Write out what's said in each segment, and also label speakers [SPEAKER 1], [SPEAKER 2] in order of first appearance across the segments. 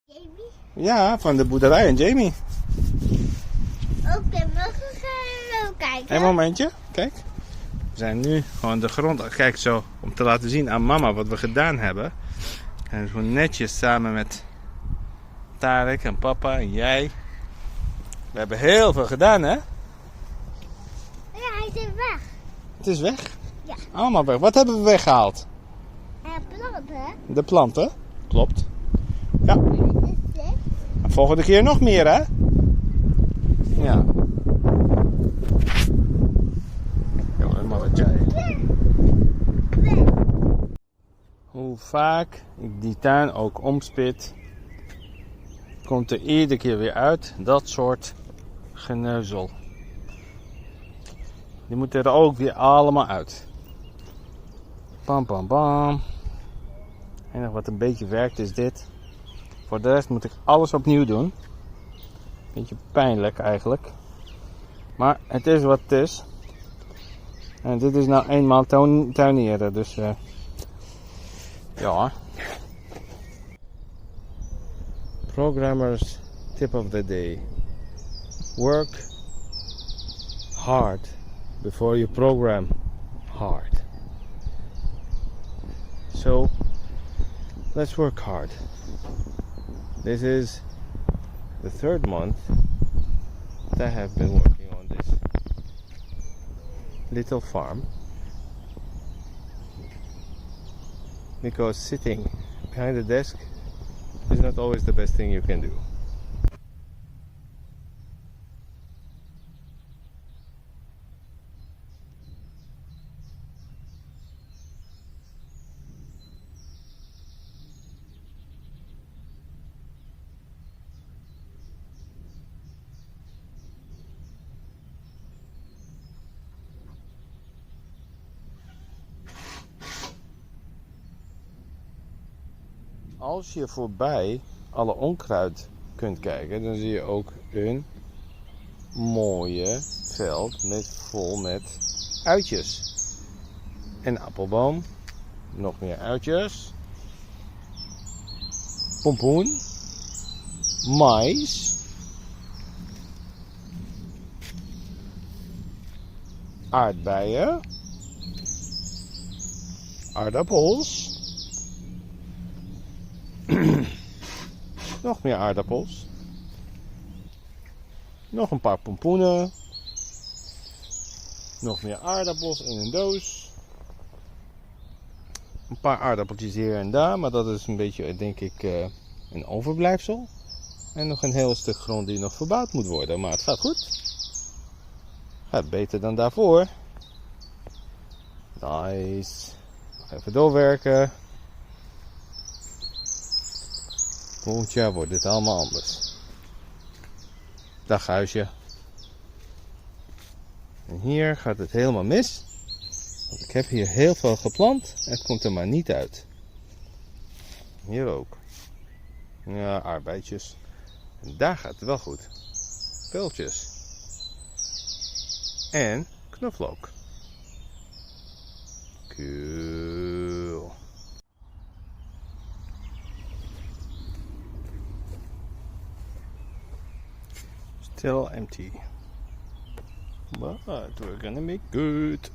[SPEAKER 1] Jamie?
[SPEAKER 2] Ja, van de boerderij en Jamie.
[SPEAKER 1] Oké, mag ik gaan kijken?
[SPEAKER 2] Een momentje, kijk. We zijn nu gewoon de grond. Kijk zo, om te laten zien aan mama wat we gedaan hebben. En zo netjes samen met Tarek en papa en jij. We hebben heel veel gedaan, hè?
[SPEAKER 1] Ja, hij is weg.
[SPEAKER 2] Het is weg.
[SPEAKER 1] Ja.
[SPEAKER 2] Allemaal weg. Wat hebben we weggehaald?
[SPEAKER 1] Planten.
[SPEAKER 2] De planten. Klopt. Ja.
[SPEAKER 1] Wat is dit?
[SPEAKER 2] En volgende keer nog meer, hè? Ja. Ja, maar wat jij. Hoe vaak ik die tuin ook omspit, komt er iedere keer weer uit dat soort geneuzel. Die moeten er ook weer allemaal uit. Bam, bam, bam. Het enige wat een beetje werkt is dit. Voor de rest moet ik alles opnieuw doen. Beetje pijnlijk eigenlijk. Maar het is wat het is. En dit is nou eenmaal tuinieren. Dus ja. Programmers tip of the day. Work hard before you program hard. So let's work hard. This is the third month that I have been working on this little farm, because sitting behind the desk is not always the best thing you can do. Als je voorbij alle onkruid kunt kijken, dan zie je ook een mooie veld vol met uitjes. Een appelboom, nog meer uitjes, pompoen, mais, aardbeien, aardappels. Nog meer aardappels. Nog een paar pompoenen. Nog meer aardappels in een doos. Een paar aardappeltjes hier en daar, maar dat is een beetje, denk ik, een overblijfsel. En nog een heel stuk grond die nog verbouwd moet worden, maar het gaat goed. Gaat beter dan daarvoor. Nice. Nog even doorwerken. Volgend jaar wordt dit allemaal anders. Dag huisje. En hier gaat het helemaal mis. Want ik heb hier heel veel geplant en het komt er maar niet uit. Hier ook. Ja, arbeidjes. En daar gaat het wel goed. Peultjes. En knoflook. Cool. Still empty, but we're gonna make good.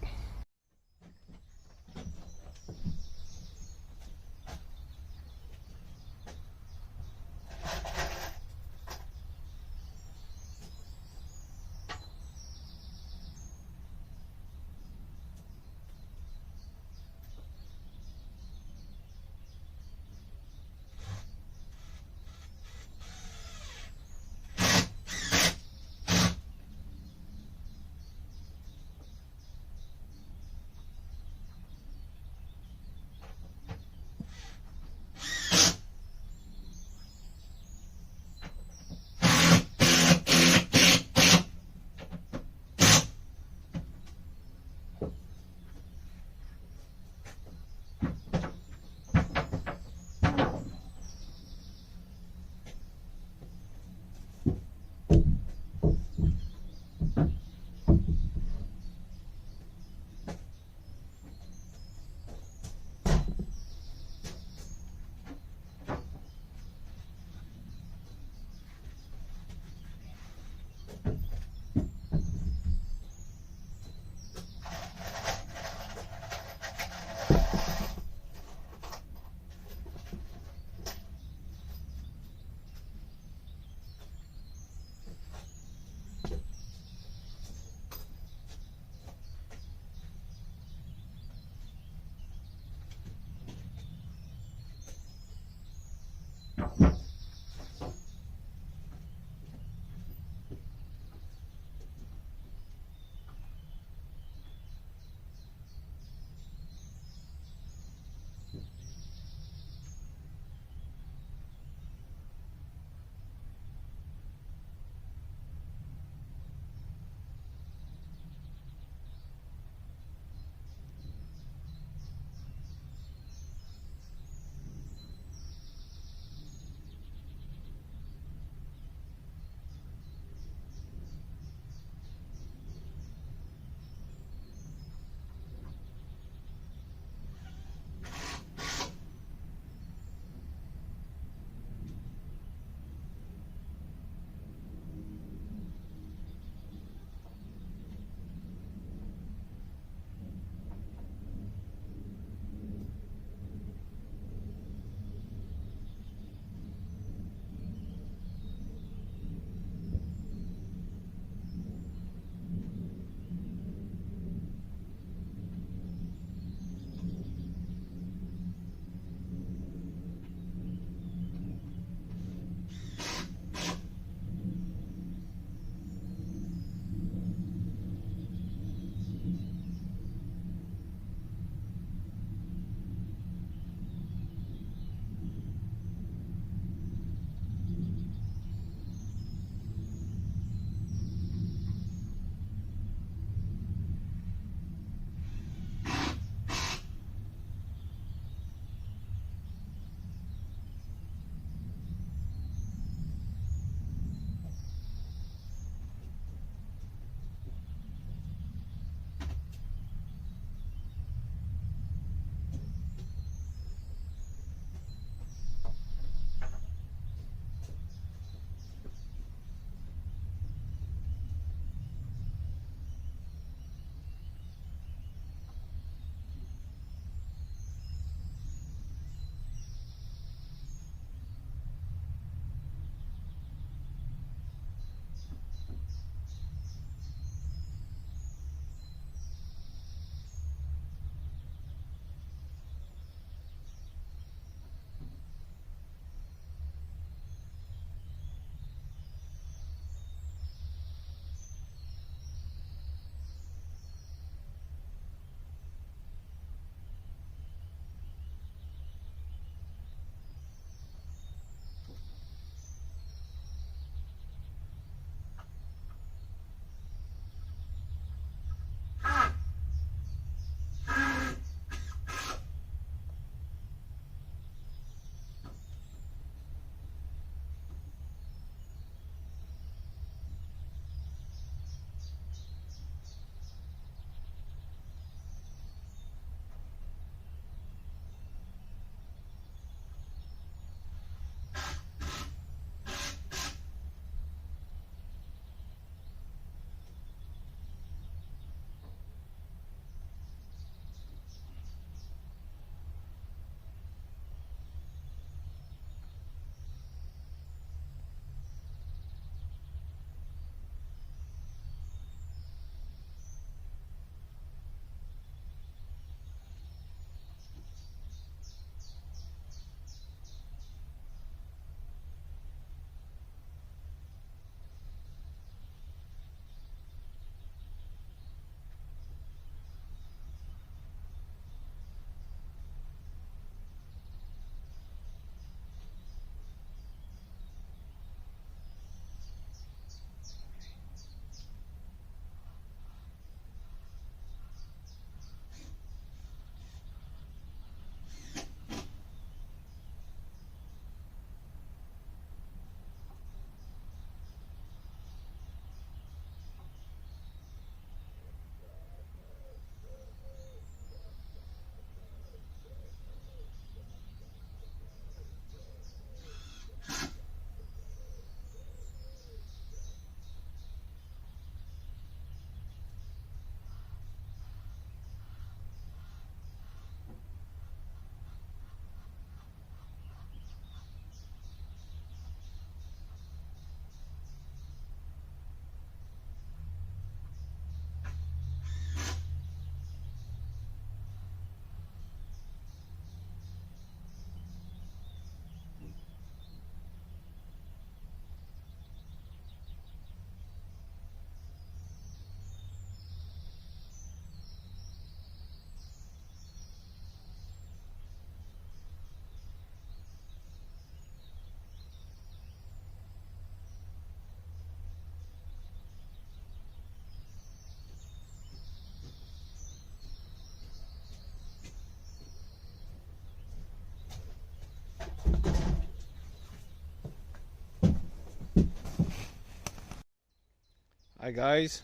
[SPEAKER 2] Hi guys,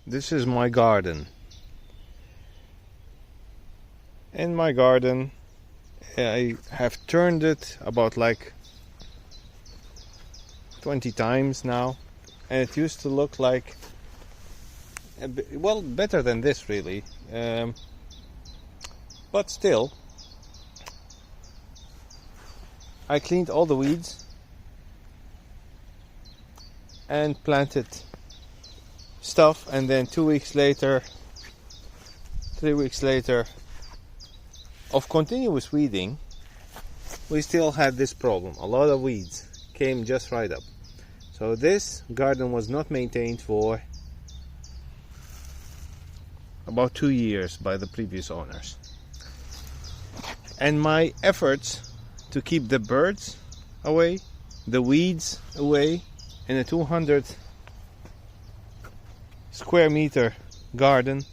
[SPEAKER 2] this is my garden. In my garden I have turned it about like 20 times now, and it used to look like well, better than this really, but still I cleaned all the weeds and planted stuff, and then 2 weeks later, 3 weeks later of continuous weeding, we still had this problem. A lot of weeds came just right up. So this garden was not maintained for about 2 years by the previous owners, and my efforts to keep the birds away, the weeds away, in a 200 square meter garden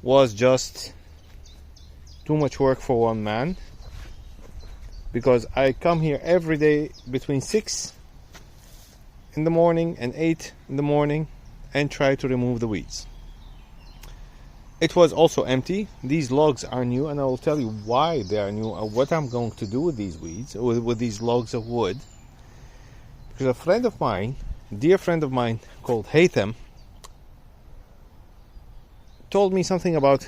[SPEAKER 2] was just too much work for one man, because I come here every day between 6 in the morning and 8 in the morning and try to remove the weeds. It was also empty. These logs are new, and I will tell you why they are new and what I'm going to do with these weeds, with these logs of wood. Because a friend of mine, dear friend of mine called Haytham, told me something about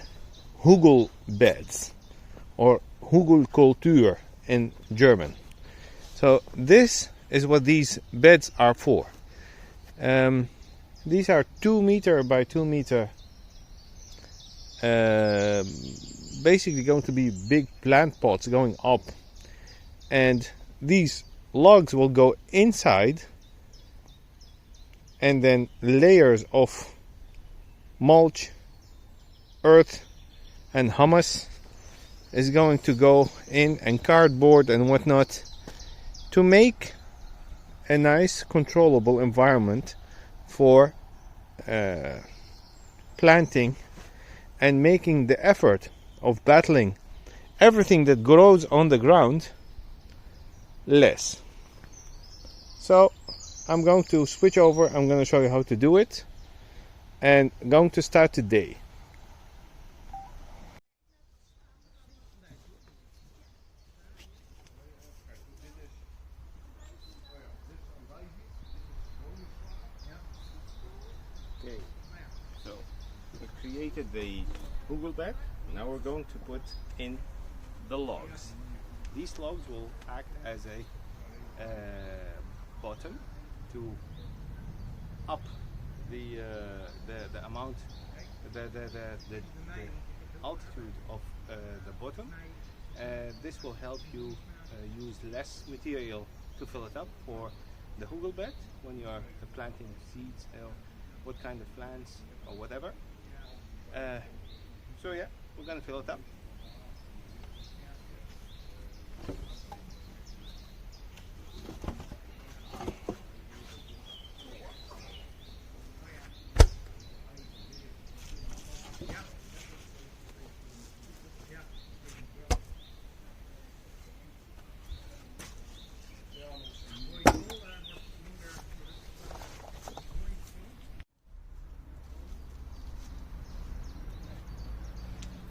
[SPEAKER 2] hugulbeds, or hugulkultur in German. So this is what these beds are for. These are 2 meter by 2 meter, basically going to be big plant pots going up, and these logs will go inside, and then layers of mulch, earth and humus is going to go in, and cardboard and whatnot, to make a nice controllable environment for planting and making the effort of battling everything that grows on the ground less. So I'm going to switch over. I'm going to show you how to do it, and I'm going to start today. Okay, so we created the hugulbed. Now we're going to put in the logs. These logs will act as a bottom to up the amount, the altitude of the bottom. This will help you use less material to fill it up for the hugulbed when you are planting seeds, what kind of plants or whatever. So yeah, we're gonna fill it up.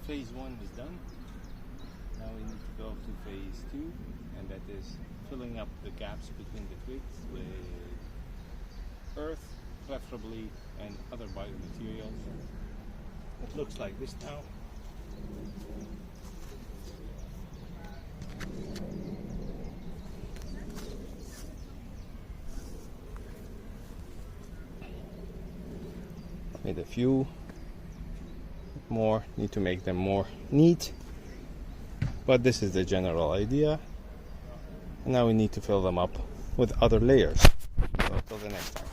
[SPEAKER 2] Phase 1 is done. Now we need to go to phase 2, and that is filling up the gaps between the twigs with earth, preferably, and other biomaterials. It looks like this now. Made a few more, need to make them more neat, but this is the general idea. And now we need to fill them up with other layers. So till the next time.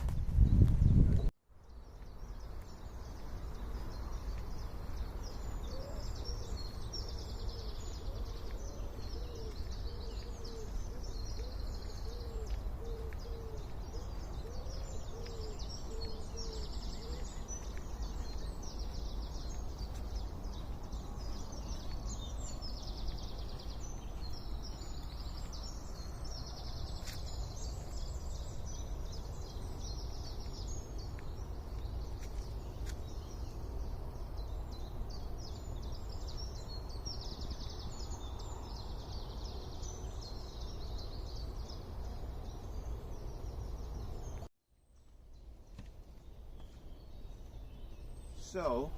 [SPEAKER 2] So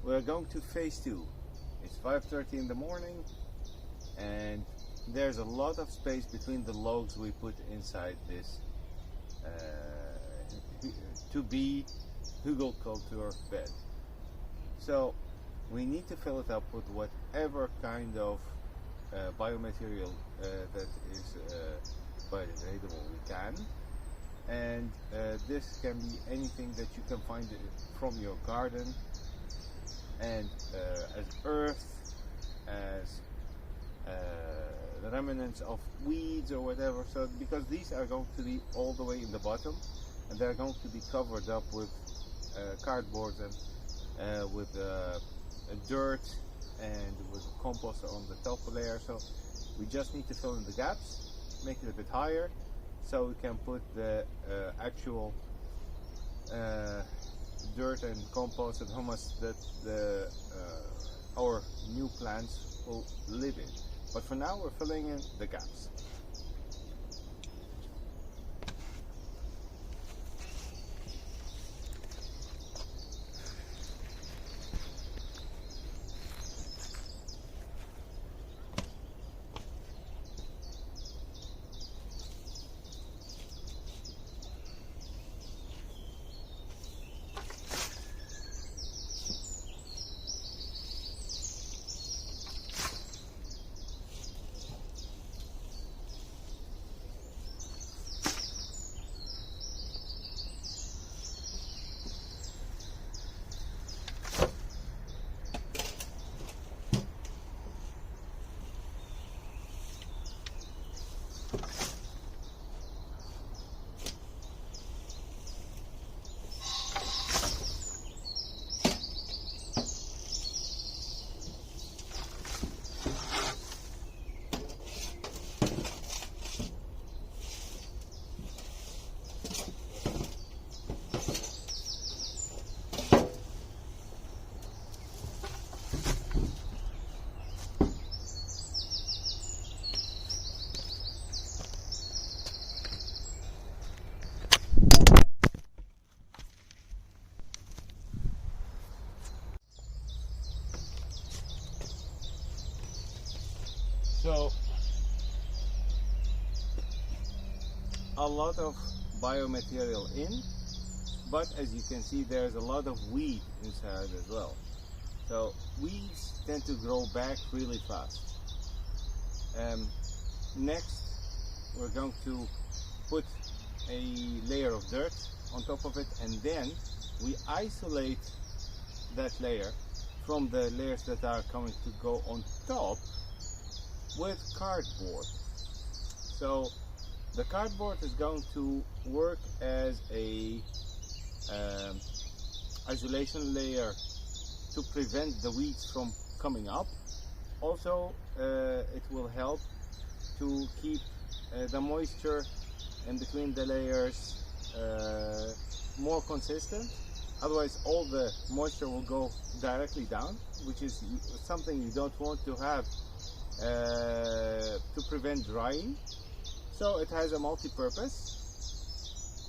[SPEAKER 2] we're going to phase 2. It's 5:30 in the morning and there's a lot of space between the logs we put inside this to be hugulkultur bed. So we need to fill it up with whatever kind of biomaterial that is biodegradable we can, and this can be anything that you can find from your garden, and as earth, as the remnants of weeds or whatever. So because these are going to be all the way in the bottom and they're going to be covered up with cardboard and with dirt and with compost on the top layer. So we just need to fill in the gaps, make it a bit higher so we can put the actual dirt and compost and humus that our new plants will live in. But for now we're filling in the gaps. So a lot of biomaterial in, but as you can see there's a lot of weed inside as well. So weeds tend to grow back really fast. Next we're going to put a layer of dirt on top of it, and then we isolate that layer from the layers that are going to go on top with cardboard. So the cardboard is going to work as a isolation layer to prevent the weeds from coming up. Also it will help to keep the moisture in between the layers more consistent. Otherwise all the moisture will go directly down, which is something you don't want to have to prevent drying. So it has a multi-purpose,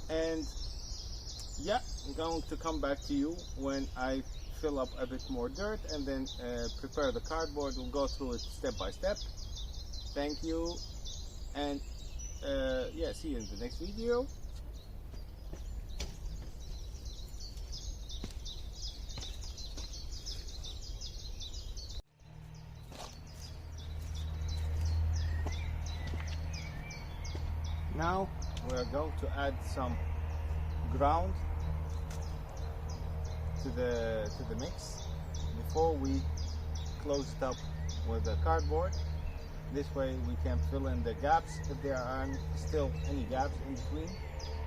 [SPEAKER 2] and yeah, I'm going to come back to you when I fill up a bit more dirt and then prepare the cardboard. We'll go through it step by step. Thank you, and yeah, see you in the next video. Now we're going to add some ground to the mix before we close it up with the cardboard. This way we can fill in the gaps if there are still any gaps in between.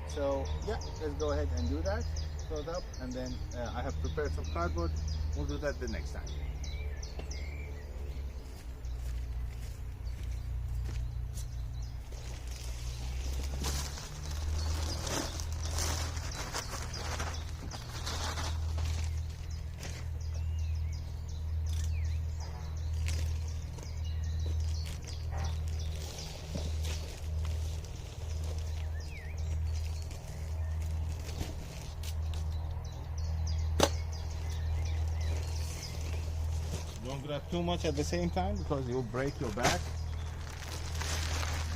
[SPEAKER 2] So yeah, let's go ahead and do that. Fill it up, and then I have prepared some cardboard. We'll do that the next time. have too much at the same time because you'll break your back,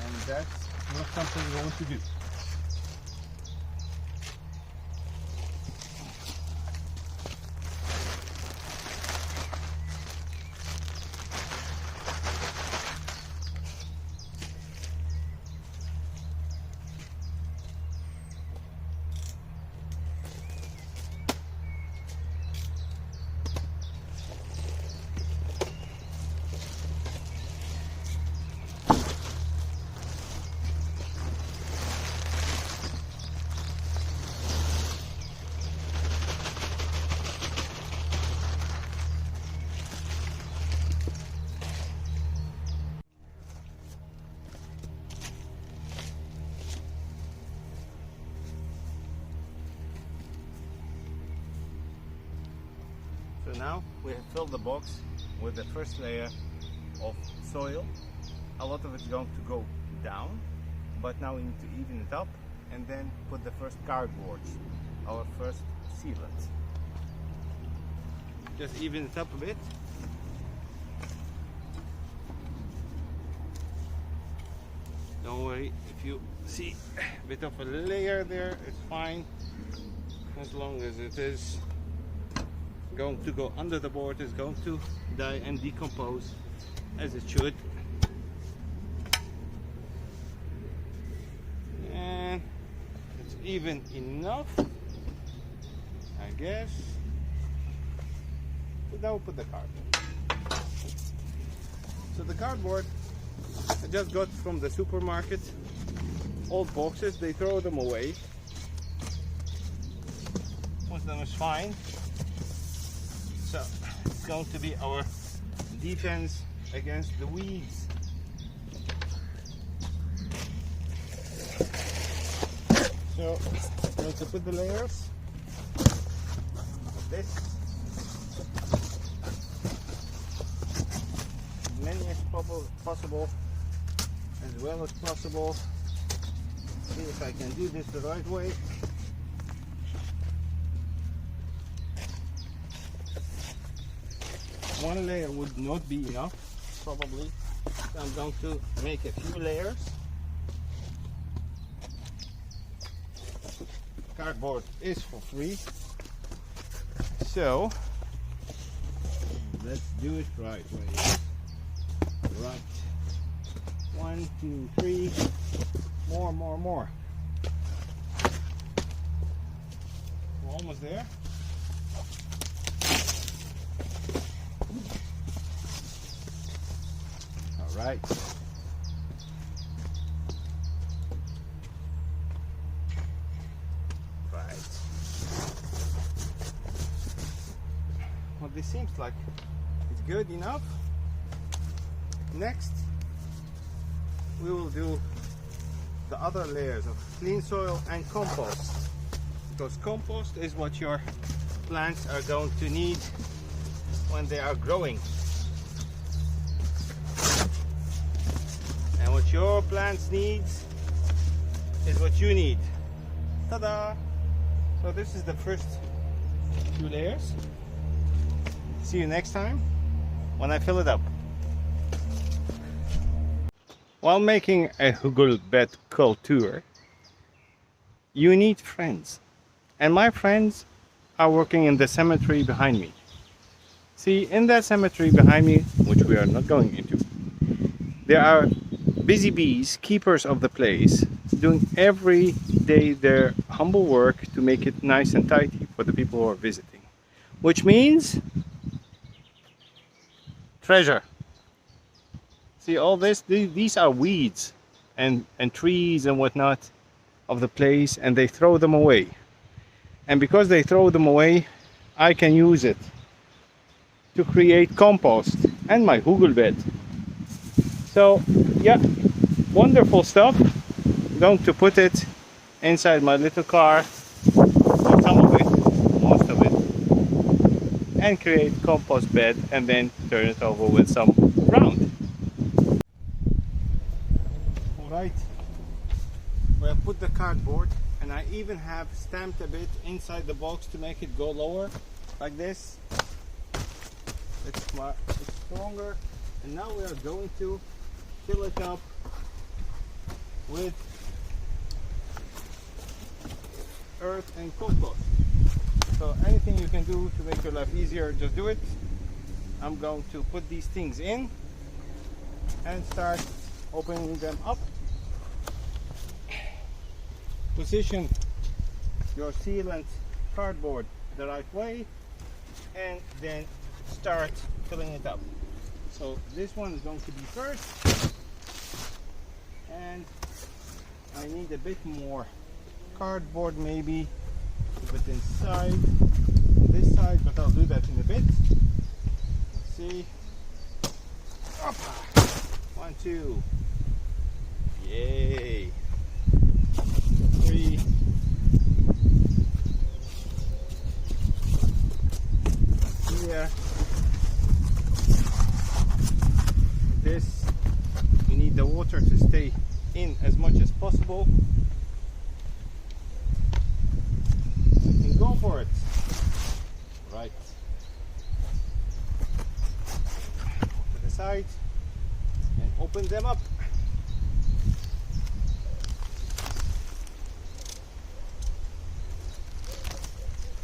[SPEAKER 2] and that's not something you want to do. So now we have filled the box with the first layer of soil. A lot of it's going to go down, but now we need to even it up and then put the first cardboard, our first sealant. Just even it up a bit. Don't worry if you see a bit of a layer there, it's fine, as long as it is going to go under the board, is going to die and decompose as it should. And it's even enough, I guess. So now we'll put the cardboard. So the cardboard I just got from the supermarket. Old boxes, they throw them away. Most of them is fine. So it's going to be our defense against the weeds. So I'm going to put the layers of this, as many as possible, as well as possible. See if I can do this the right way. One layer would not be enough, probably. So I'm going to make a few layers. Cardboard is for free, so let's do it right way. Right. 1, 2, 3. More. We're almost there. Right. Well, this seems like it's good enough. Next, we will do the other layers of clean soil and compost, because compost is what your plants are going to need when they are growing. And what your plants need is what you need. Ta-da! So this is the first 2 layers. See you next time when I fill it up. While making a hugulbed culture, you need friends. And my friends are working in the cemetery behind me. See, in that cemetery behind me, which we are not going into, there are busy bees, keepers of the place, doing every day their humble work to make it nice and tidy for the people who are visiting. Which means treasure. See, all this, these are weeds and trees and whatnot of the place, and they throw them away. And because they throw them away, I can use it to create compost and my hugulbed. So yeah, wonderful stuff. I'm going to put it inside my little car, or some of it, most of it, and create compost bed, and then turn it over with some ground. Alright, we have put the cardboard, and I even have stamped a bit inside the box to make it go lower, like this. It's stronger. And now we are going to fill it up with earth and compost. So anything you can do to make your life easier, just do it. I'm going to put these things in and start opening them up. Position your sealant cardboard the right way and then start filling it up. So this one is going to be first, and I need a bit more cardboard maybe to put inside on this side, but I'll do that in a bit. Let's see. Opa. 1, 2. Yay. 3. Here. This, you need the water to stay in as much as possible. And go for it. Right. To the side and open them up.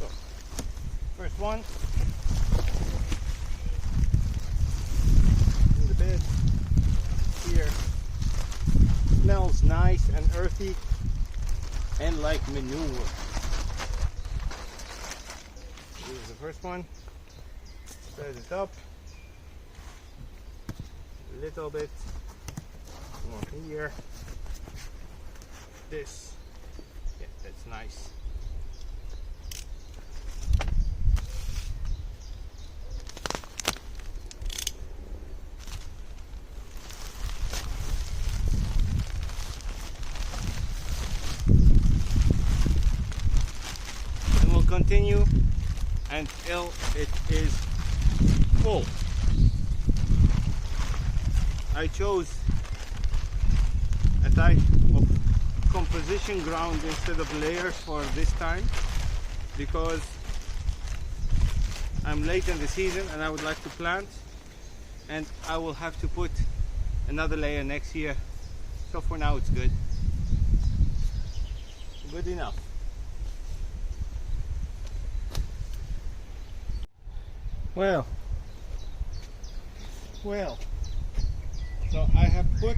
[SPEAKER 2] So, first one. In the bed. Here. Smells nice and earthy and like manure. This is the first one. Spread it up a little bit more here. This, yeah, that's nice. And we'll continue until it is full. I chose a type of composition ground instead of layers for this time because I'm late in the season and I would like to plant, and I will have to put another layer next year. So for now it's good. Good enough. Well, so I have put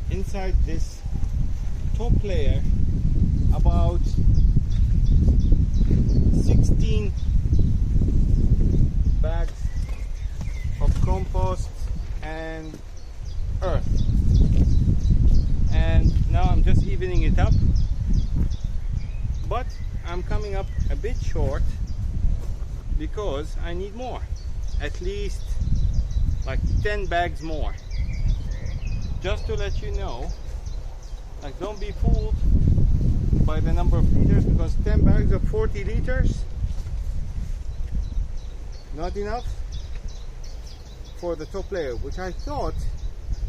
[SPEAKER 2] inside this top layer about 16 bags of compost and earth, and now I'm just evening it up, but I'm coming up a bit short because I need more, at least like 10 bags more. Just to let you know, like, don't be fooled by the number of liters, because 10 bags of 40 liters not enough for the top layer, which I thought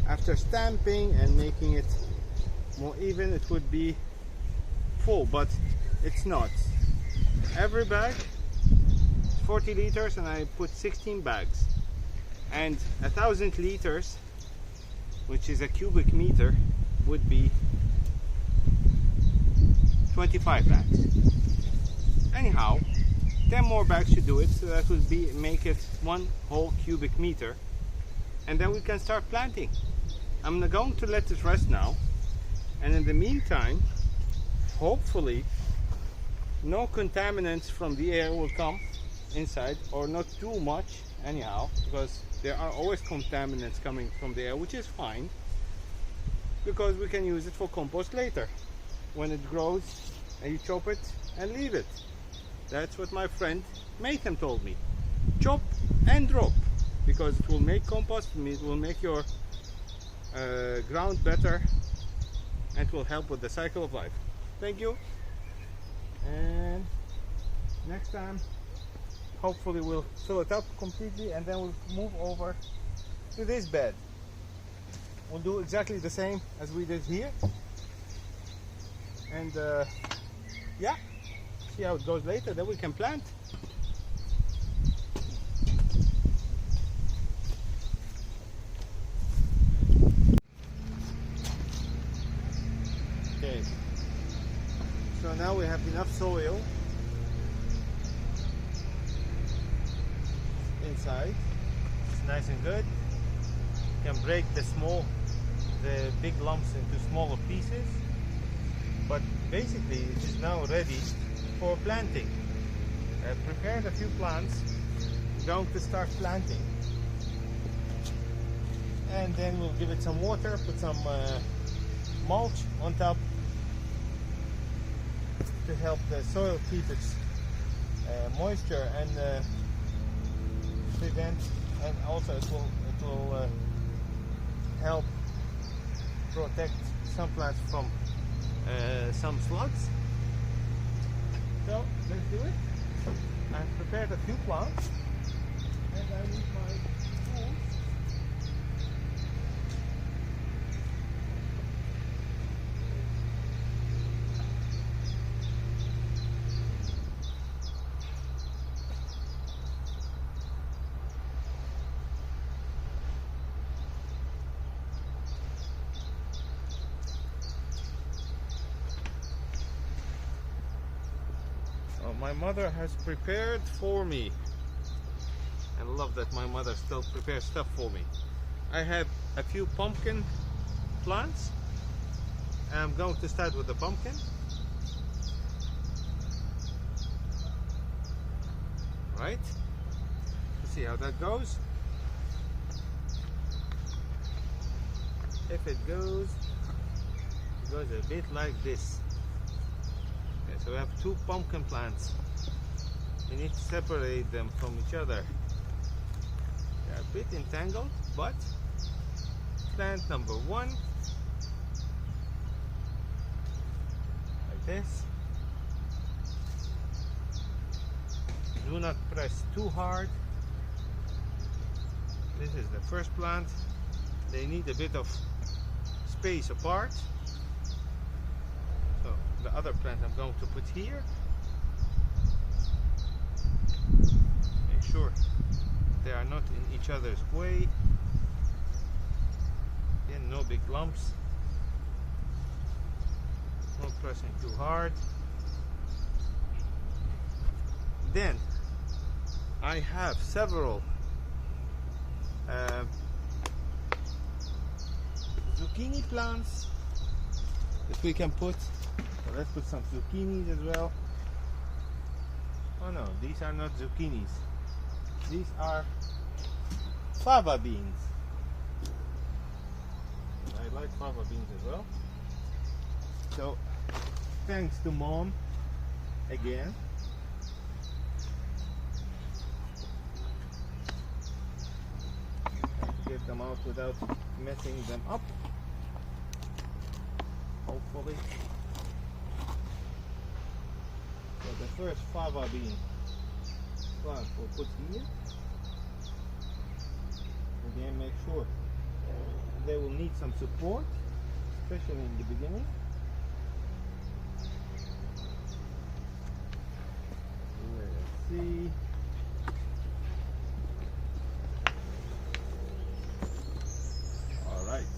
[SPEAKER 2] after stamping and making it more even it would be full, but it's not. Every bag 40 liters and I put 16 bags, and 1,000 liters, which is a cubic meter, would be 25 bags. Anyhow, 10 more bags should do it, so that would make it 1 whole cubic meter, and then we can start planting. I'm going to let it rest now, and in the meantime, hopefully no contaminants from the air will come inside, or not too much anyhow, because there are always contaminants coming from the air, which is fine because we can use it for compost later when it grows and you chop it and leave it. That's what my friend Nathan told me. Chop and drop, because it will make compost, it will make your ground better, and it will help with the cycle of life. Thank you, and next time hopefully we'll fill it up completely, and then we'll move over to this bed. We'll do exactly the same as we did here, and yeah, see how it goes later, then we can plant. So now we have enough soil inside. It's nice and good. You can break the big lumps into smaller pieces. But basically it is now ready for planting. I prepared a few plants. I'm going to start planting. And then we'll give it some water, put some mulch on top to help the soil keep its moisture and prevent, and also it will help protect some plants from some slugs. So let's do it. I've prepared a few plants and I need my tools. My mother has prepared for me. I love that my mother still prepares stuff for me. I have a few pumpkin plants. I'm going to start with the pumpkin. Right? Let's see how that goes. If it goes a bit like this. Okay, so we have two pumpkin plants. We need to separate them from each other. They are a bit entangled, but plant number one, like this. Do not press too hard. This is the first plant. They need a bit of space apart. So the other plant I'm going to put here. Make sure they are not in each other's way. Again, no big lumps. Not pressing too hard. Then I have several zucchini plants that we can put. So let's put some zucchinis as well. Oh no, these are not zucchinis. These are fava beans. I like fava beans as well. So thanks to Mom again. Get them out without messing them up. Hopefully. So the first fava bean plant we'll put here. Again, make sure they will need some support, especially in the beginning. Let's see. Alright.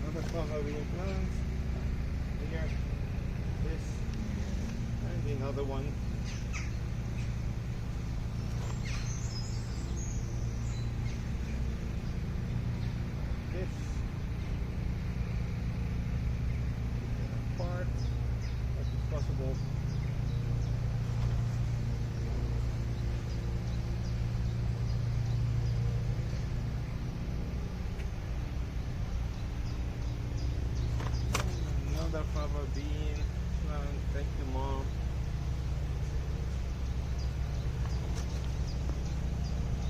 [SPEAKER 2] Another fava bean plant. Here. This. And another one. This. Apart as is possible. Another fava bean plant. Thank you, Mom.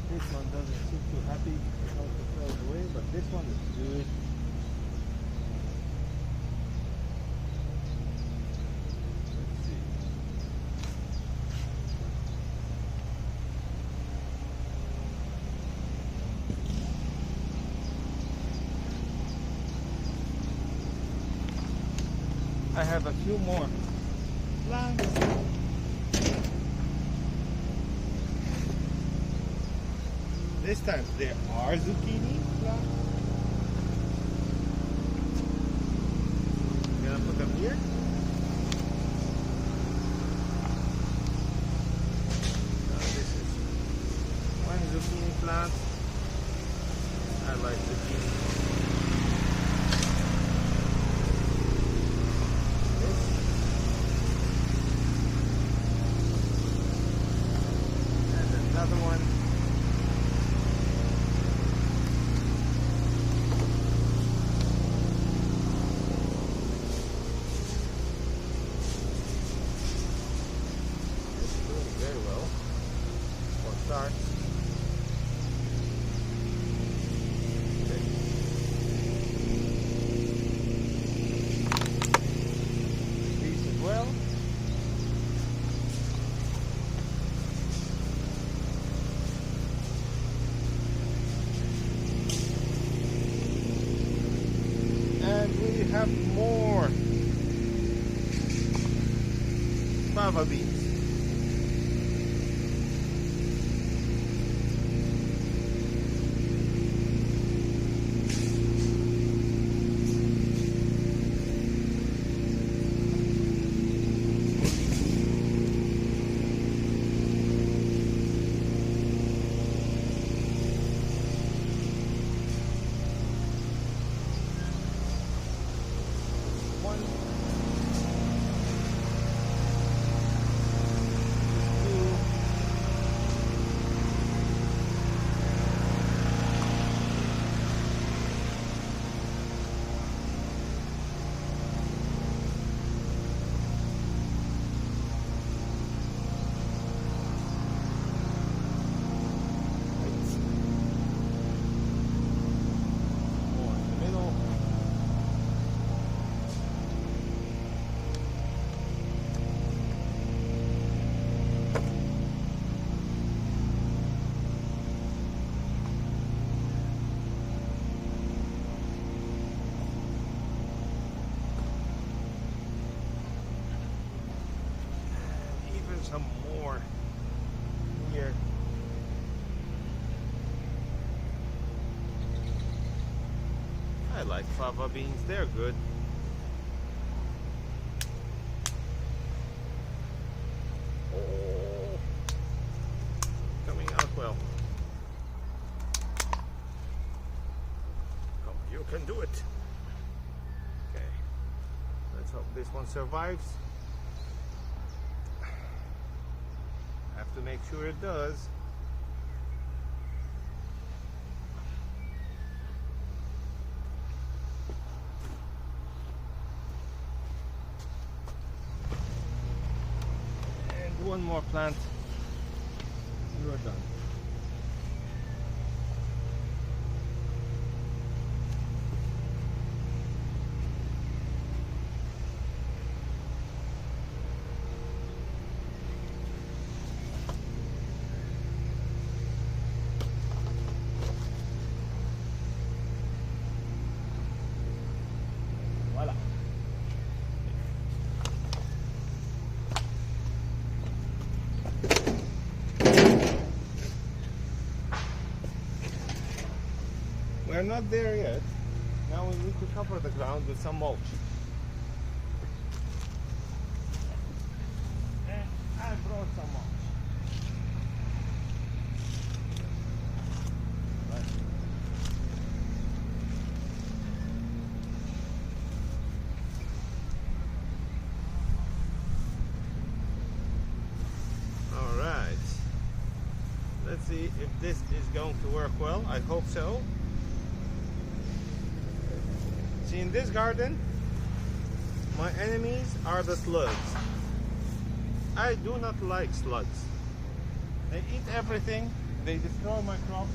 [SPEAKER 2] This one doesn't seem too happy how to throw it away, but this one is good. Let's see. I have a few more plants. This time there are zucchini plants. here. This is one zucchini plant. I like zucchini. Another one. It's doing very well for a start. Okay. These as well. And we have more fava beans. One, two, more in the middle. Even some more here. I like fava beans, they're good. Oh, coming out well. Come, you can do it. Okay, let's hope this one survives. Have to make sure it does. And one more plant. You are done. Voila. We're not there yet. Now we need to cover the ground with some mulch. And I brought some mulch. Alright. Let's see if this is going to work well. I hope so. See, in this garden, my enemies are the slugs. I do not like slugs. They eat everything, they destroy my crops,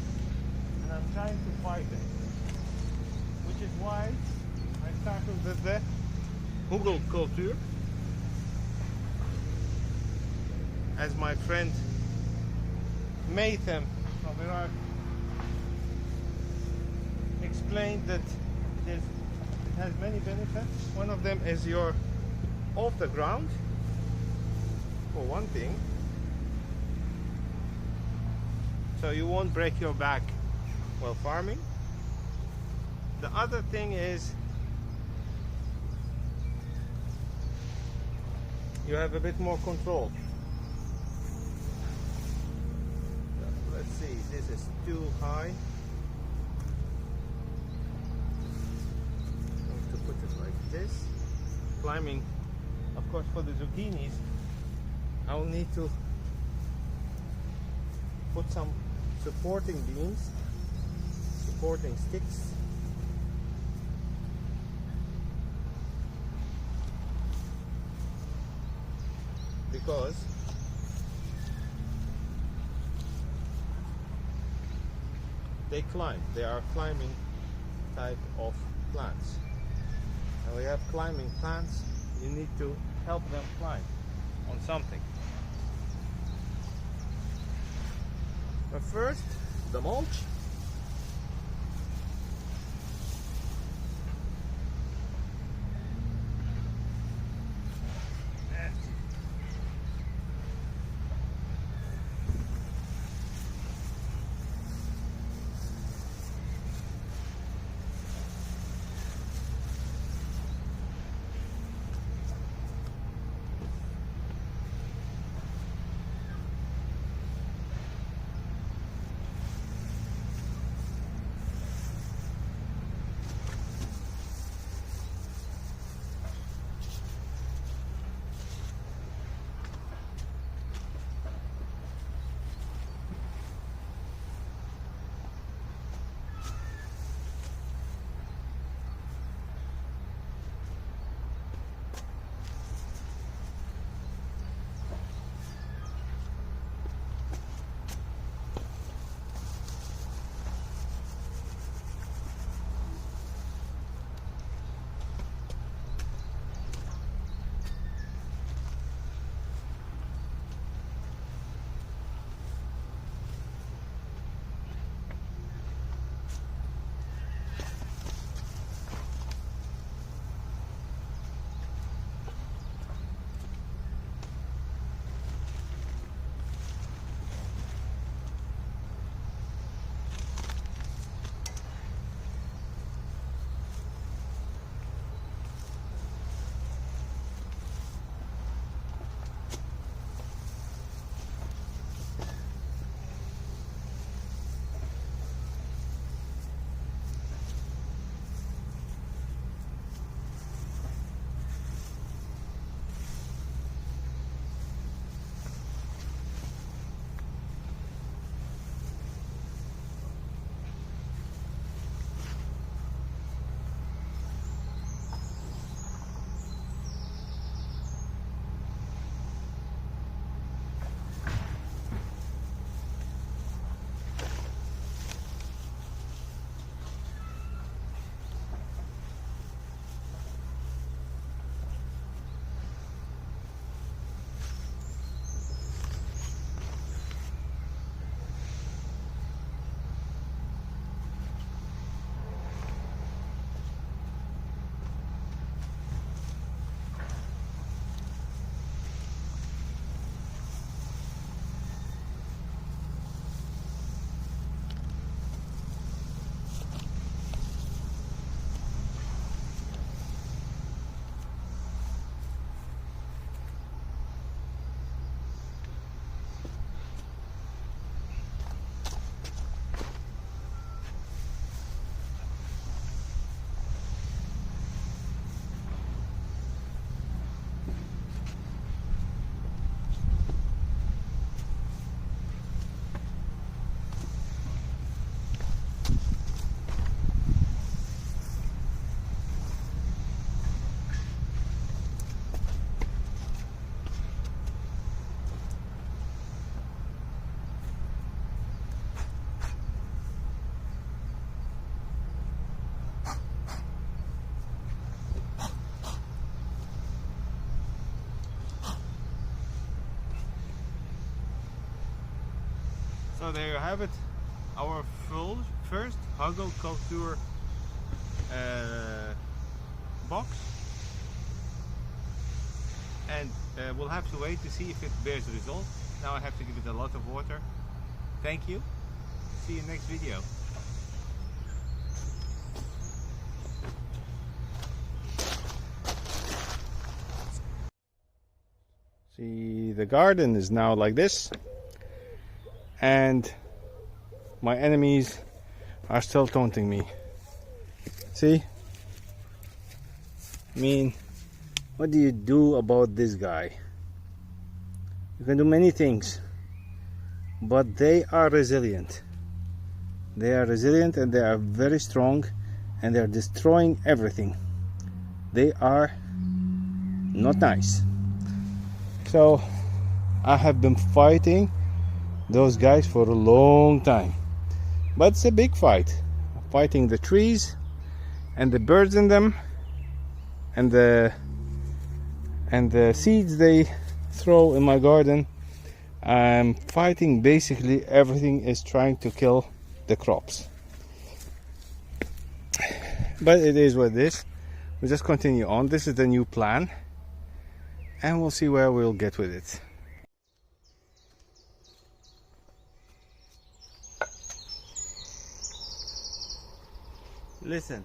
[SPEAKER 2] and I'm trying to fight them. Which is why I started with the hugulkultur, as my friend Maythem from Iraq explained that it has many benefits. One of them is you're off the ground, for one thing, so you won't break your back while farming. The other thing is you have a bit more control. Let's see, this is too high. I'm going to put it like this. Climbing, of course, for the zucchinis, I will need to put some supporting beams, supporting sticks. Because they climb, they are climbing type of plants. And we have climbing plants, you need to help them climb on something. But first, the mulch. So there you have it, our first hugulkultur box, and we'll have to wait to see if it bears results. Now I have to give it a lot of water. Thank you, see you next video. See, the garden is now like this, and my enemies are still taunting me. See? I mean, what do you do about this guy? You can do many things, but they are resilient. They are resilient and they are very strong, and they are destroying everything. They are not nice. So I have been fighting those guys for a long time, but it's a big fight. Fighting the trees and the birds in them, and the seeds they throw in my garden. I'm fighting basically everything is trying to kill the crops. But it is what it is. We'll just continue on. This is the new plan, and we'll see where we'll get with it. Listen.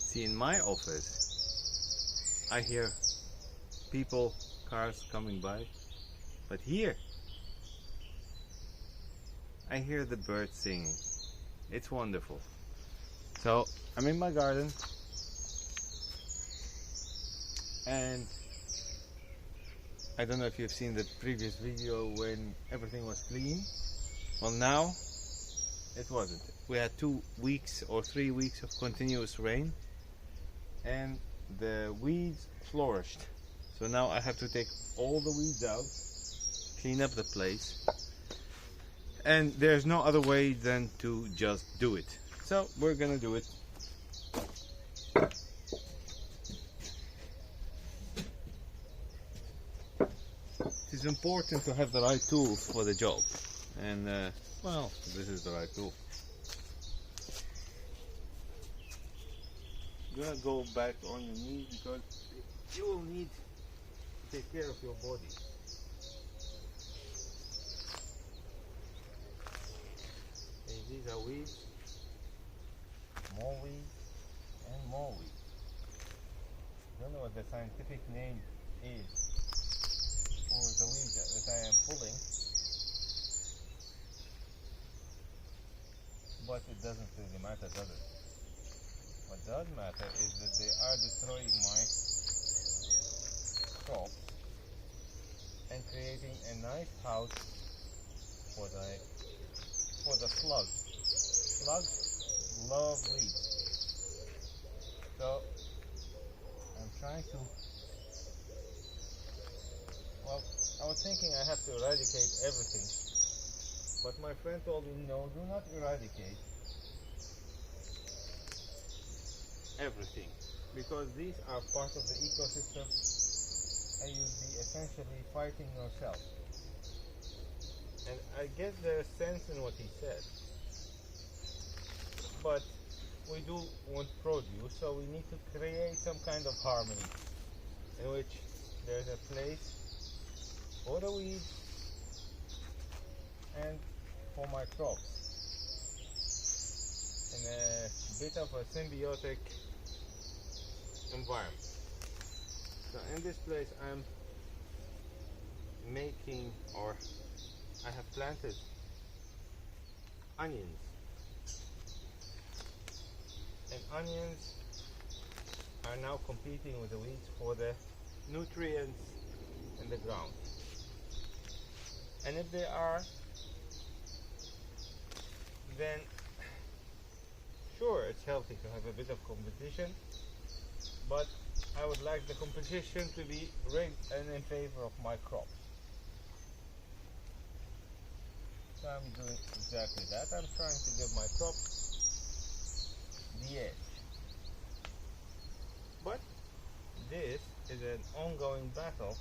[SPEAKER 2] See, in my office, I hear people, cars coming by, but here, I hear the birds singing. It's wonderful. So I'm in my garden, and I don't know if you've seen the previous video when everything was clean. Well, now it wasn't. We had 2 weeks or 3 weeks of continuous rain, and the weeds flourished. So now I have to take all the weeds out, clean up the place, and there's no other way than to just do it. So we're gonna do it. It's important to have the right tools for the job, and well, this is the right tool. You're gonna go back on your knees because you will need to take care of your body. Okay, these are weeds, more weeds, and more weeds. I don't know what the scientific name is for the weeds that I am pulling, but it doesn't really matter, does it? What does matter is that they are destroying my crops and creating a nice house for the slugs. Slugs love weeds. So I'm trying to, well, I was thinking I have to eradicate everything, but my friend told me no, do not eradicate everything, because these are part of the ecosystem and you'll be essentially fighting yourself. And I get the sense in what he said, but we do want produce, so we need to create some kind of harmony in which there's a place for the weeds and for my crops, in a bit of a symbiotic environment. So in this place I'm making, or I have planted onions, and onions are now competing with the weeds for the nutrients in the ground. And if they are, then sure, it's healthy to have a bit of competition, but I would like the competition to be rigged and in favor of my crops. So I'm doing exactly that. I'm trying to give my crops the edge. But this is an ongoing battle,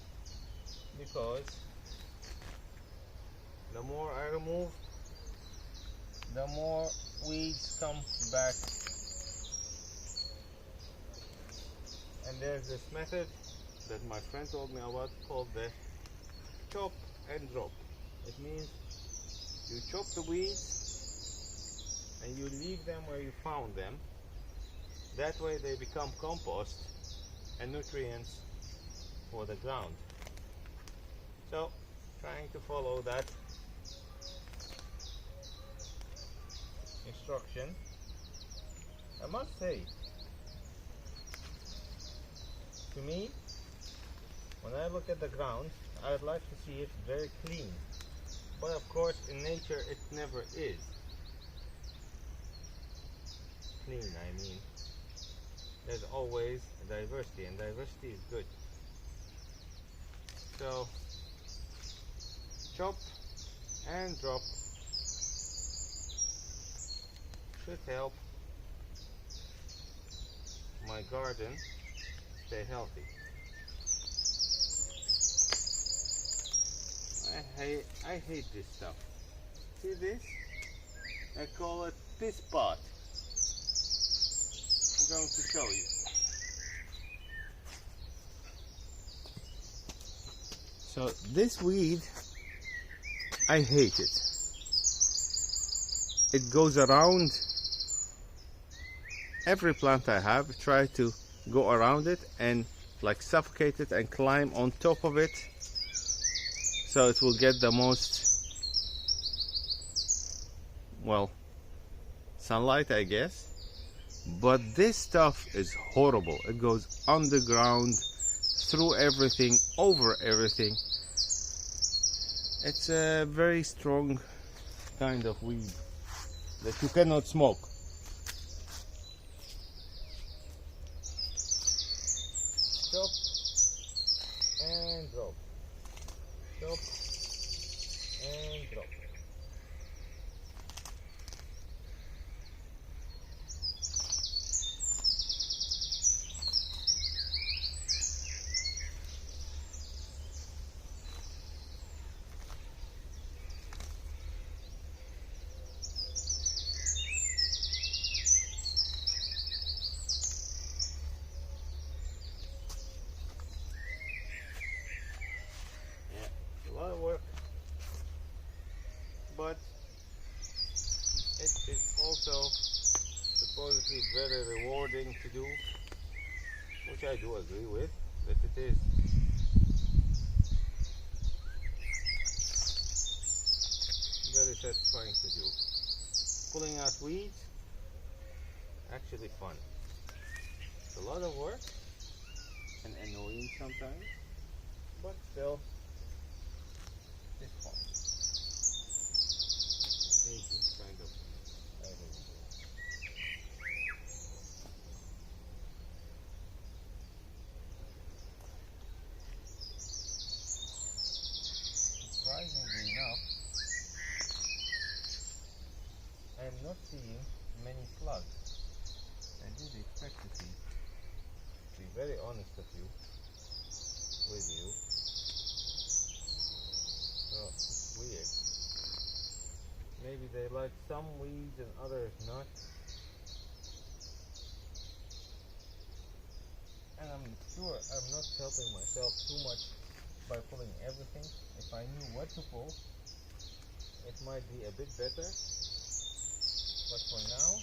[SPEAKER 2] because the more I remove, the more weeds come back. And there's this method that my friend told me about called the chop and drop. It means you chop the weeds and you leave them where you found them, That way they become compost and nutrients for the ground. So, trying to follow that instruction. I must say, to me, when I look at the ground, I would like to see it very clean. But of course, in nature, it never is clean. I mean, there's always diversity, and diversity is good. So, chop and drop should help my garden stay healthy. I hate this stuff. See this? I call it piss pot. I'm going to show you. So this weed, I hate it. It goes around every plant I have. Try to go around it and like suffocate it and climb on top of it, so it will get the most, well, sunlight, I guess. But this stuff is horrible. It goes underground, through everything, over everything. It's a very strong kind of weed that you cannot smoke. Chop and drop. Chop and drop. A lot of work, but it is also supposedly very rewarding to do, which I do agree with that it is. Very satisfying to do. Pulling out weeds, actually fun. It's a lot of work and annoying sometimes, but still. It's fun. Kind of, I don't know. Surprisingly enough, I am not seeing many slugs. I did expect to see. To be very honest with you. Oh, it's weird. Maybe they like some weeds and others not. And I'm sure I'm not helping myself too much by pulling everything. If I knew what to pull, it might be a bit better. But for now,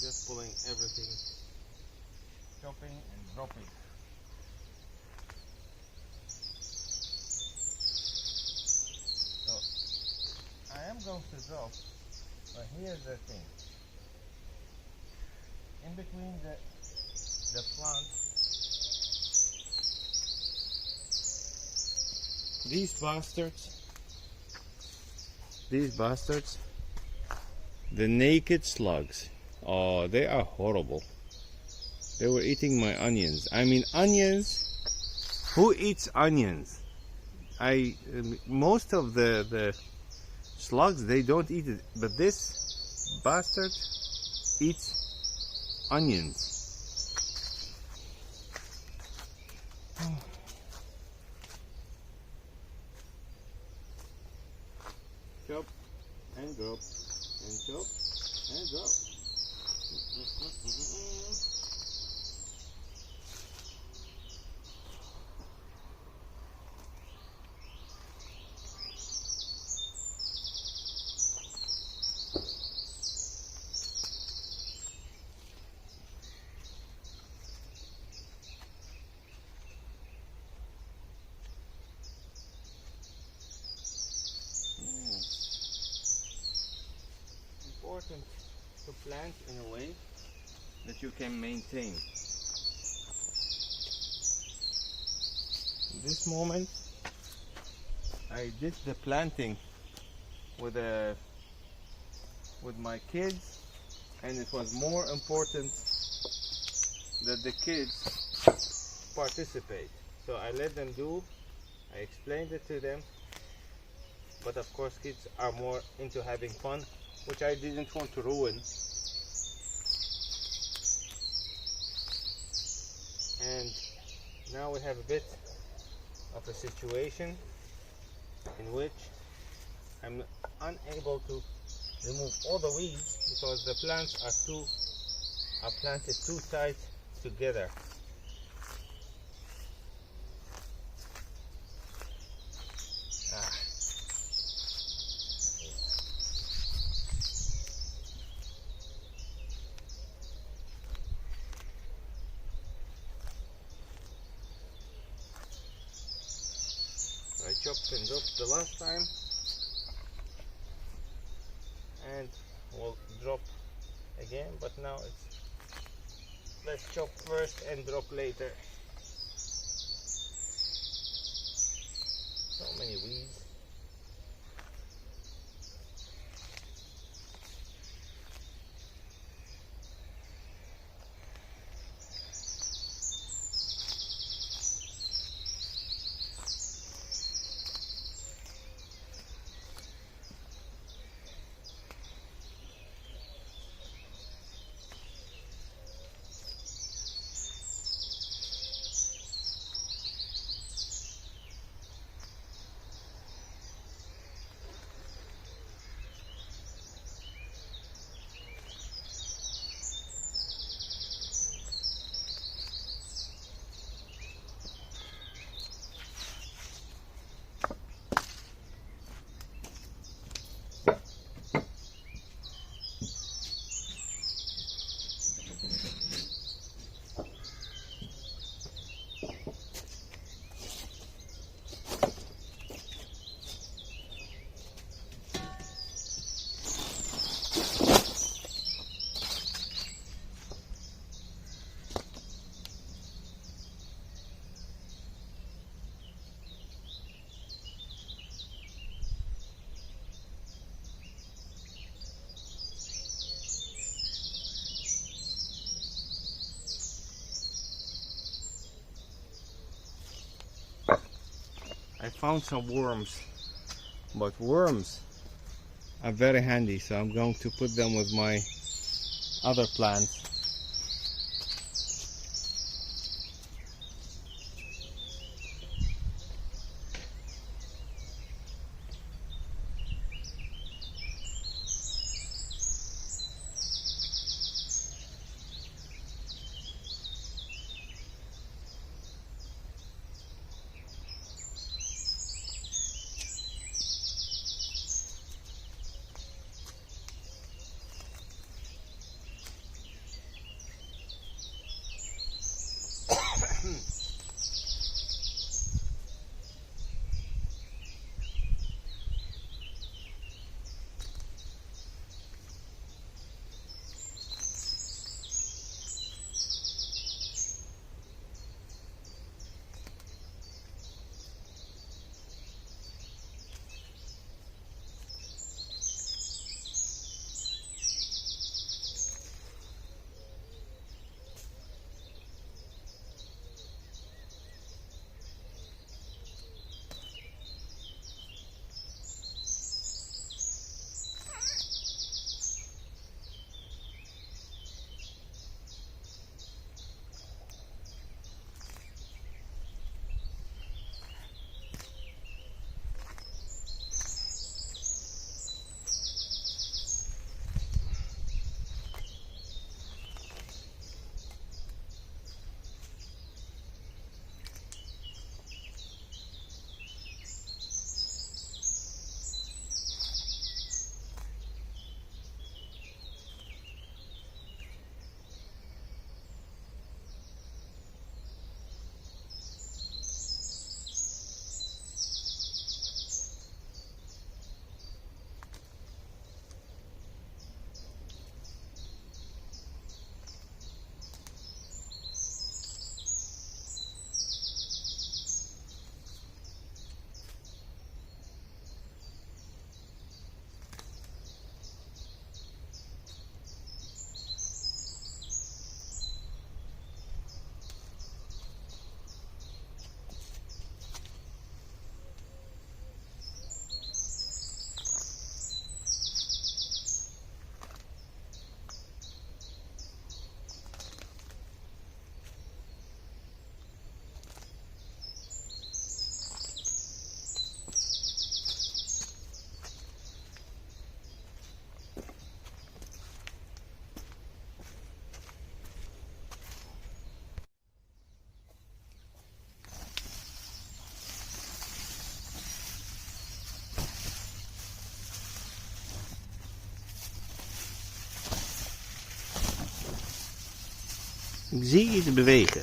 [SPEAKER 2] just pulling everything, chopping and dropping. I am going to drop, but here's the thing. In between the plants, these bastards, the naked slugs, oh, they are horrible. They were eating my onions. I mean, onions. Who eats onions? Most of the slugs, they don't eat it, but this bastard eats onions. Chop and drop and chop and drop. important to plant in a way that you can maintain. In this moment, I did the planting with my kids, and it was more important that the kids participate. So I let them do, I explained it to them, but of course kids are more into having fun, which I didn't want to ruin. And now we have a bit of a situation in which I'm unable to remove all the weeds because the plants are planted too tight together. I chopped and dropped the last time, and we'll drop again, but now it's let's chop first and drop later. So many weeds. I found some worms, but worms are very handy, so I'm going to put them with my other plants. Ik zie iets bewegen.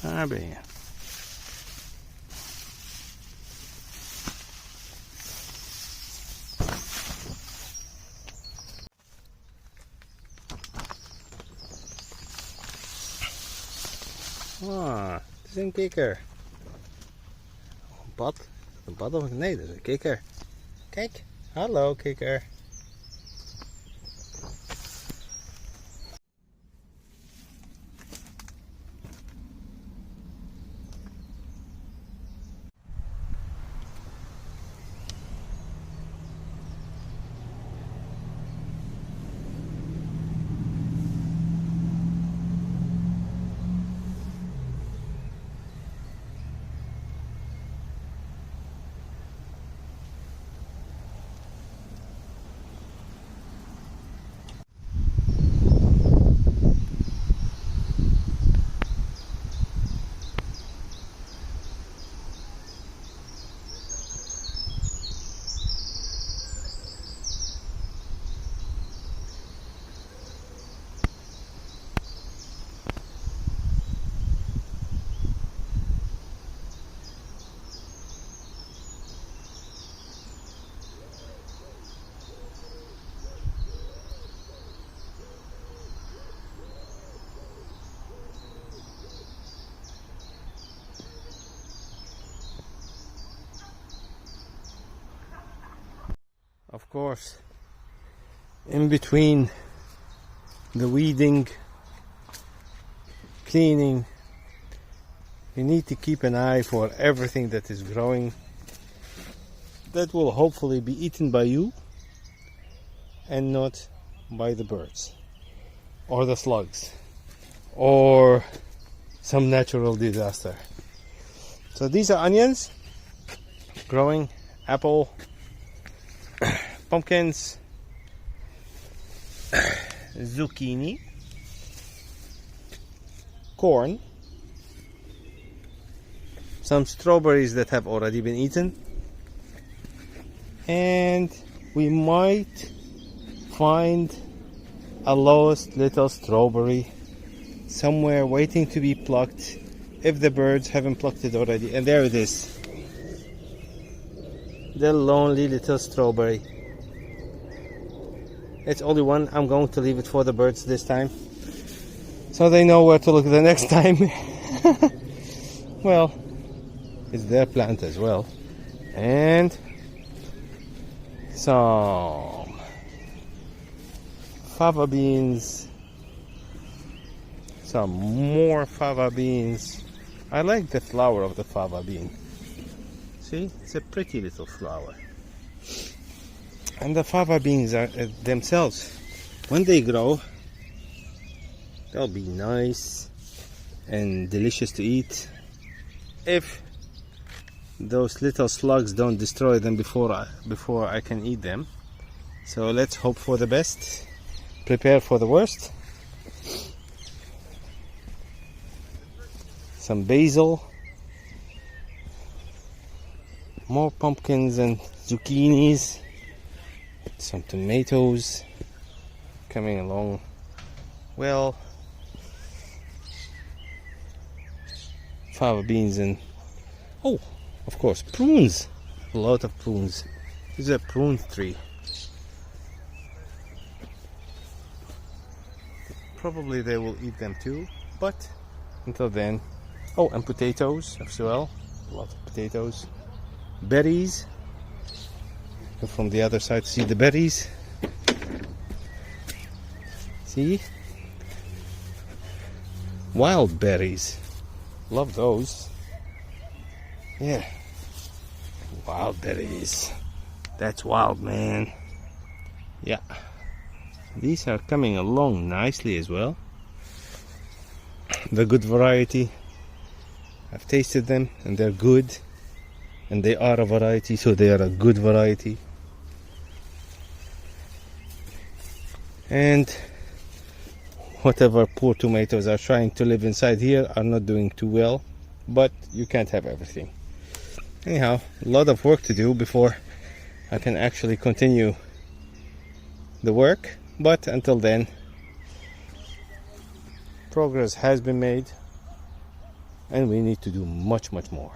[SPEAKER 2] Daar ben je. Ah, het is een kikker. Een pad? Een pad of nee, dat is een kikker. Kijk, hallo kikker. Of course, in between the weeding, cleaning, you need to keep an eye for everything that is growing that will hopefully be eaten by you and not by the birds or the slugs or some natural disaster. So these are onions growing, apple, pumpkins, zucchini, corn, some strawberries that have already been eaten, and we might find a lost little strawberry somewhere waiting to be plucked if the birds haven't plucked it already. And there it is, the lonely little strawberry. It's only one. I'm going to leave it for the birds this time, so they know where to look the next time. Well, it's their plant as well. And some fava beans, some more fava beans. I like the flower of the fava bean. See, it's a pretty little flower. And the fava beans are themselves, when they grow, they'll be nice and delicious to eat if those little slugs don't destroy them before I can eat them. So let's hope for the best, prepare for the worst. Some basil, more pumpkins and zucchinis, some tomatoes coming along well, fava beans, and oh, of course, prunes. A lot of prunes. This is a prune tree. Probably they will eat them too, but until then. Oh, and potatoes as well. A lot of potatoes. Berries. Go from the other side to see the berries. See? Wild berries. Love those. Yeah. Wild berries. That's wild, man. Yeah. These are coming along nicely as well. The good variety. I've tasted them and they're good. And they are a variety, so they are a good variety. And whatever poor tomatoes are trying to live inside here are not doing too well. But you can't have everything. Anyhow, a lot of work to do before I can actually continue the work, but until then progress has been made and we need to do much more.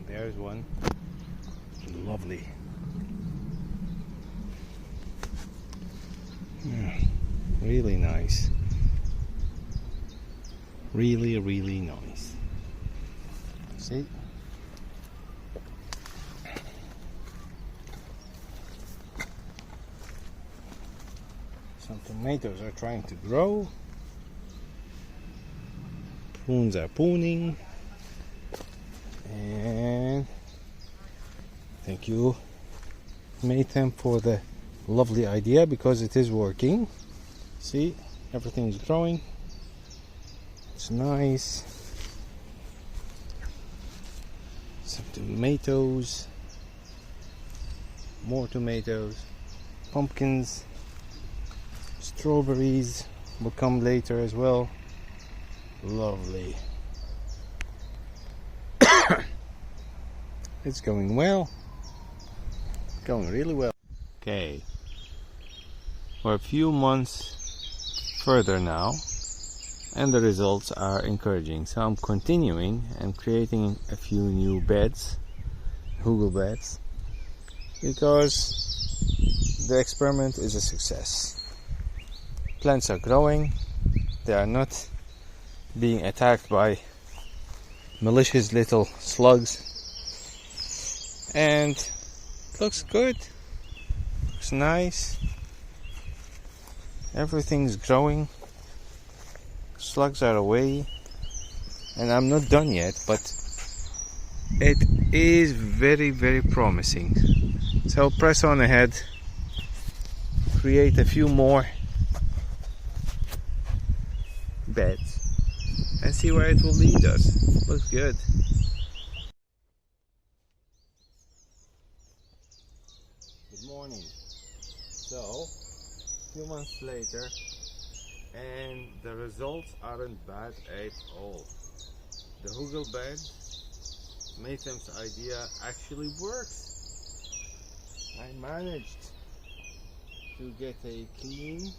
[SPEAKER 2] There's one. Lovely. Yeah, really nice. Really nice. See? Some tomatoes are trying to grow. Prunes are pruning. And thank you, Mayhem, for the lovely idea, because it is working. See, everything's growing. It's nice. Some tomatoes, more tomatoes, pumpkins, strawberries will come later as well. Lovely. It's going well. Going really well. Okay. We're a few months further now, and the results are encouraging. So I'm continuing and creating a few new beds, hugulbeds, because the experiment is a success. Plants are growing. They are not being attacked by malicious little slugs. And it looks good, looks nice, everything's growing, slugs are away, and I'm not done yet, but it is very promising. So press on ahead, create a few more beds and see where it will lead us. Looks good. Morning. So, a few months later, and the results aren't bad at all. The hugulbed, Maythem's idea, actually works. I managed to get a clean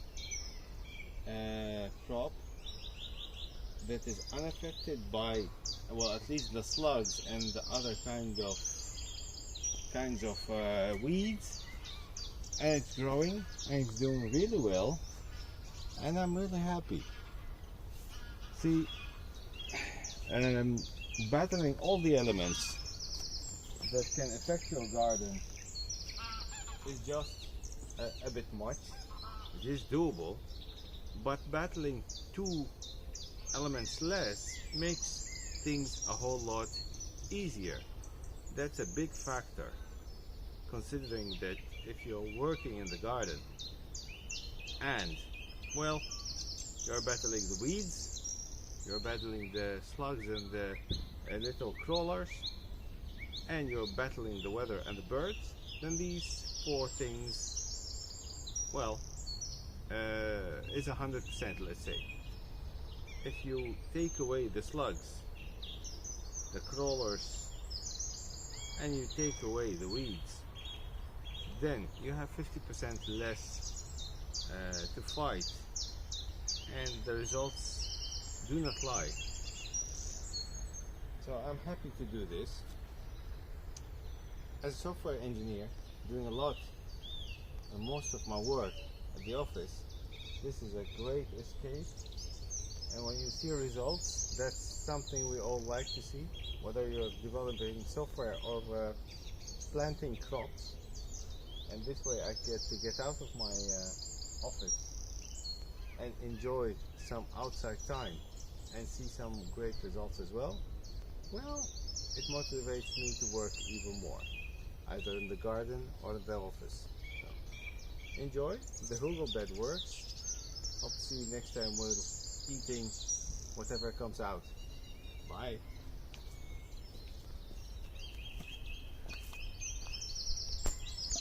[SPEAKER 2] crop that is unaffected by, well, at least the slugs and the other kinds of weeds, and it's growing and it's doing really well, and I'm really happy. See, battling all the elements that can affect your garden is just a bit much. It is doable, but battling 2 elements less makes things a whole lot easier. That's a big factor, considering that if you're working in the garden and, well, you're battling the weeds, you're battling the slugs and the little crawlers, and you're battling the weather and the birds, then these 4 things, well, is 100%, let's say. If you take away the slugs, the crawlers, and you take away the weeds, then you have 50% less to fight, and the results do not lie. So I'm happy to do this. As a software engineer, doing a lot and most of my work at the office, this is a great escape. And when you see results, that's something we all like to see, whether you're developing software or planting crops. And this way I get out of my office and enjoy some outside time and see some great results as well. Well, it motivates me to work even more, either in the garden or in the office. So, enjoy. The hugulbed works. Hope to see you next time with eating whatever comes out. Bye.